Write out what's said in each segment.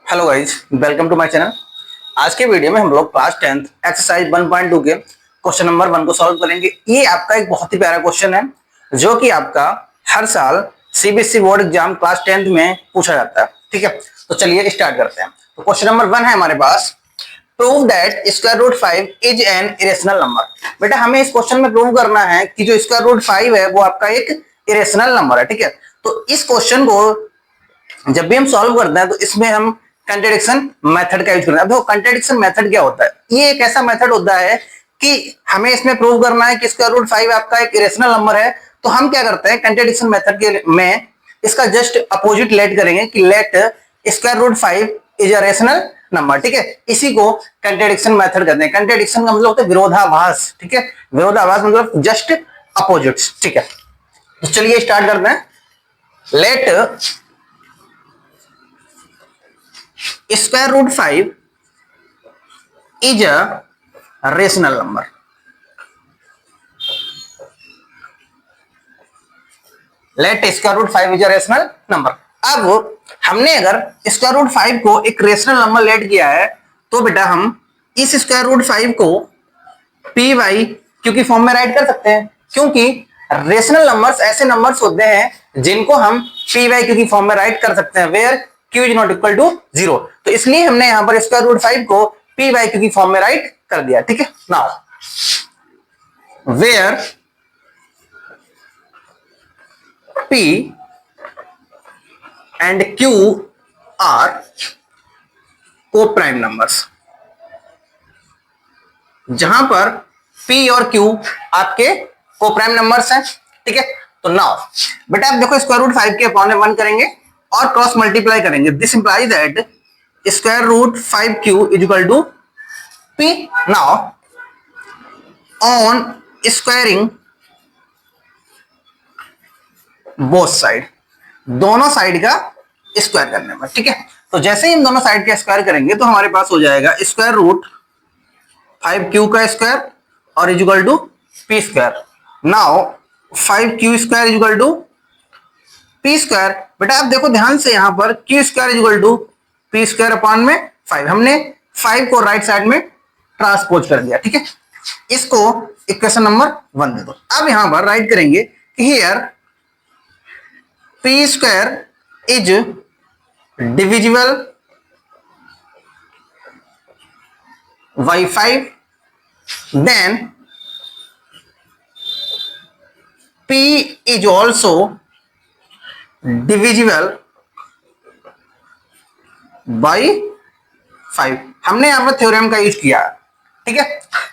Hello guys, welcome to my channel. आज के video में हम लोग क्लास 10th एक्सरसाइज 1.2 के क्वेश्चन नंबर 1 को सॉल्व करेंगे। ये आपका एक बहुत ही प्यारा क्वेश्चन है जो कि आपका हर साल CBSE board exam class 10th में पूछा जाता है। ठीक है, तो चलिए स्टार्ट करते हैं। तो क्वेश्चन नंबर 1 है हमारे पास, prove that square root 5 is an irrational number. बेटा हमें इस क्वेश्चन में प्रूव करना है कि जो स्क्वायर रूट 5 है वो आपका एक इरेशनल नंबर है। ठीक है, तो इस क्वेश्चन को जब भी हम सॉल्व करते हैं तो इसमें हम कंट्राडिक्शन मेथड का यूज करते हैं। देखो कंट्राडिक्शन मेथड क्या होता है, ये एक ऐसा मेथड होता है कि हमें इसमें प्रूव करना है कि स्क्वायर रूट 5 आपका एक इरेशनल नंबर है। तो हम क्या करते हैं, कंट्राडिक्शन मेथड के में इसका जस्ट अपोजिट लेट करेंगे कि let square root 5 is a rational number. ठीक है, इसी को कंट्राडिक्शन मेथड कहते हैं। कंट्राडिक्शन का मतलब होता है विरोधाभास। ठीक है, विरोधाभास मतलब जस्ट अपोजिट्स। ठीक है, तो चलिए स्टार्ट करते हैं। Let square root 5 is a rational number. Let square root 5 is a rational number. अब हमने अगर स्क्वायर रूट 5 को एक रेशनल नंबर लेट किया है तो बेटा हम इस स्क्वायर रूट 5 को पी वाई क्यू की फॉर्म में राइट कर सकते हैं, क्योंकि रेशनल नंबर्स ऐसे नंबर्स होते हैं जिनको हम पी वाई क्यू की फॉर्म में राइट कर सकते हैं where Q is not equal to 0। तो इसलिए हमने यहां पर स्क्वायर रूट 5 को पी वाई क्यू की फॉर्म में राइट कर दिया। ठीक है, now where P and Q are coprime numbers, जहां पर P और Q आपके को प्राइम नंबर्स हैं। ठीक है, तो नाउ बेटा आप देखो स्क्वायर रूट 5 के अपॉन में 1 करेंगे और क्रॉस मल्टीप्लाई करेंगे। This implies that square root 5Q is equal to P। Now on squaring both side, दोनों साइड का स्क्वायर करने में। ठीक है, तो जैसे ही हम दोनों साइड का स्क्वायर करेंगे तो हमारे पास हो जाएगा स्क्वायर रूट 5Q का स्क्वायर और is equal to P square. Now 5Q square is equal to P square. बेटा आप देखो ध्यान से, यहां पर Q square is equal to P square upon में 5। हमने 5 को राइट साइड में ट्रांसपोज कर दिया। ठीक है, इसको इक्वेशन नंबर 1 दे दो। अब यहां पर राइट करेंगे कि here P square is divisible by 5, then P is also divisible by 5। हमने यहां पर थ्योरम का यूज किया। ठीक है,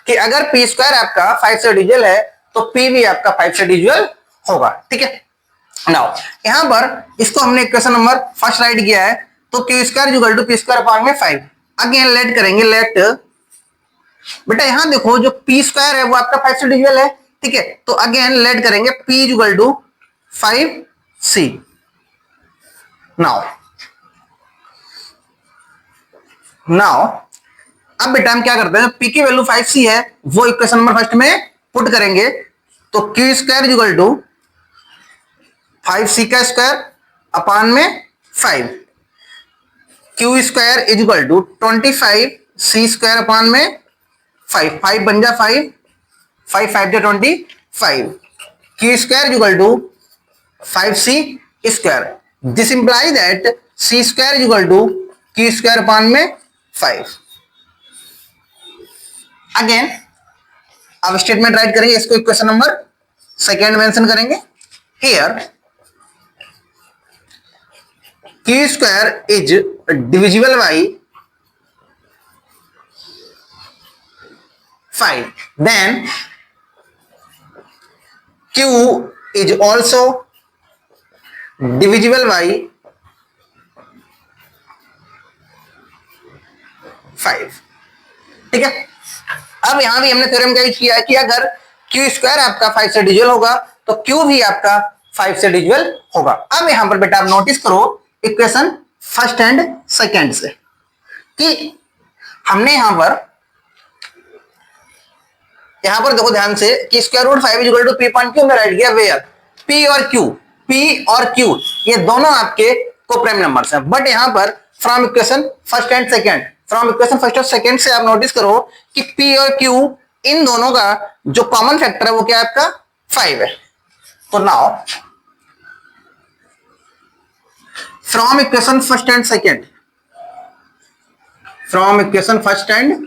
कि अगर पी स्क्वायर आपका 5 से डिविजिबल है तो पी भी आपका 5 से डिविजिबल होगा। ठीक है, नाउ यहां पर इसको हमने इक्वेशन नंबर फर्स्ट राइट किया है, तो Q square equal to P square upon में 5। अगेन लेट करेंगे, लेट बेटा यहां देखो जो पी स्क्वायर है वो आपका 5 से डिविजिबल है। ठीक है, तो अगेन लेट करेंगे P equal to 5C। Now अब बेटा हम क्या करते हैं, पी की वैल्यू 5C है वो इक्वेशन नंबर फर्स्ट में पुट करेंगे, तो Q square equal to 5C का स्क्वायर अपॉन में 5। Q square is equal to 25C square upon में 5। 5 बन जा 5, 5 5 जा 25। Q square equal to 5C square. This imply that C square equal to Q square upon में 5। Again अब statement write करेंगे, इसको इक्वेशन नंबर सेकेंड मेंशन करेंगे। Here Q square is divisible by 5, then Q is also divisible by 5। ठीक है, अब यहां भी हमने थ्योरम का यूज किया है कि अगर Q स्क्वायर आपका 5 से डिविजिबल होगा तो Q भी आपका 5 से डिविजिबल होगा। अब यहां पर बेटा आप नोटिस करो इक्वेशन फर्स्ट एंड सेकेंड से कि हमने यहां पर देखो ध्यान से कि square root 5 equal to P point Q में राइट किया, वेयर पी और क्यू ये दोनों आपके कोप्राइम नंबर्स हैं। बट यहाँ पर from equation first and second, from equation first और सेकेंड से आप नोटिस करो कि पी और क्यू इन दोनों का जो कॉमन फैक्टर है वो क्या है आपका 5 है। तो now from equation first and second, from equation first and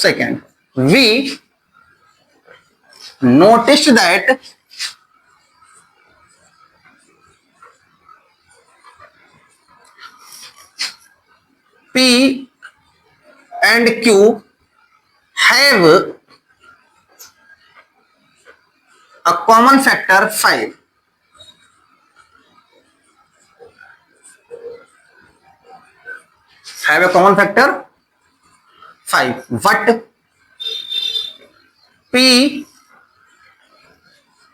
second we noticed that P and Q have a common factor 5. Have a common factor 5. But P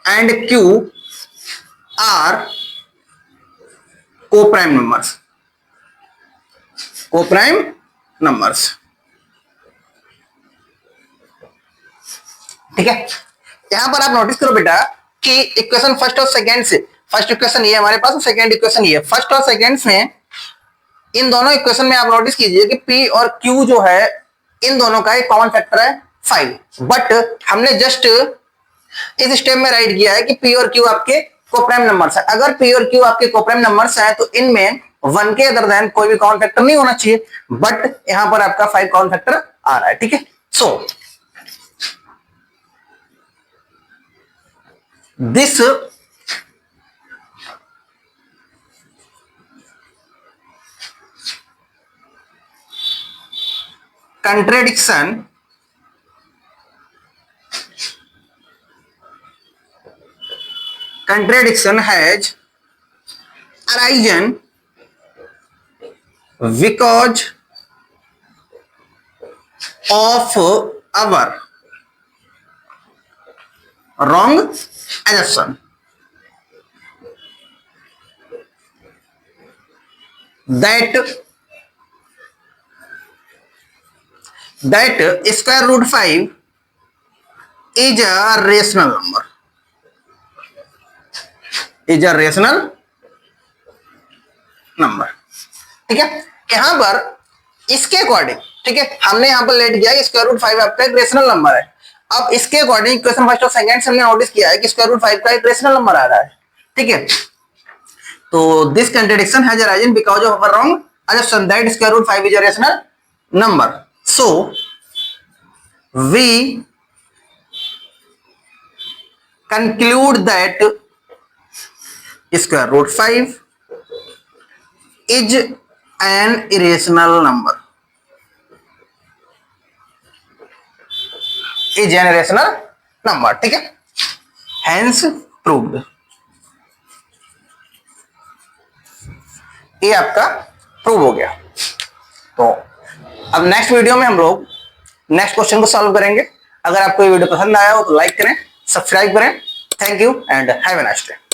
and Q are co-prime numbers. Co-prime numbers. ठीक है, यहां पर आप notice करो बेटा कि equation first और second से, फर्स्ट इक्वेशन ये हमारे पास, सेकेंड इक्वेशन ये, फर्स्ट और सेकेंड में इन दोनों इक्वेशन में आप नोटिस कीजिए कि P और Q जो है इन दोनों का एक कॉमन फैक्टर है 5। बट हमने जस्ट इस स्टेप में राइट किया है कि P और Q आपके कोप्राइम नंबर्स है। अगर P और Q आपके कोप्राइम नंबर्स हैं तो इनमें 1 के अदर देन कोई भी कॉमन फैक्टर नहीं होना चाहिए, बट यहां पर आपका 5 कॉमन फैक्टर आ रहा है। ठीक है, so this contradiction has arisen because of our wrong assumption that square root 5 is a rational number, is a rational number। ठीक है, यहां पर इसके अकॉर्डिंग, ठीक है, हमने यहां पर लेट किया स्क्वायर रूट 5 आपका एक रेशनल नंबर है। अब इसके अकॉर्डिंग क्वेश्चन फर्स्ट और सेकंड से हमने नोटिस किया है कि स्क्वायर रूट 5 का एक रेशनल नंबर आ रहा है। ठीक है, तो this contradiction has arisen because of our wrong assumption that square root 5 is a rational number, so we conclude that square root 5 is an irrational number, is an irrational number। ठीक है, hence proved। ये आपका prove हो गया। तो अब next video में हम लोग नेक्स्ट क्वेश्चन को सॉल्व करेंगे। अगर आपको ये वीडियो पसंद आया हो तो लाइक करें, सब्सक्राइब करें। Thank you and have a nice day.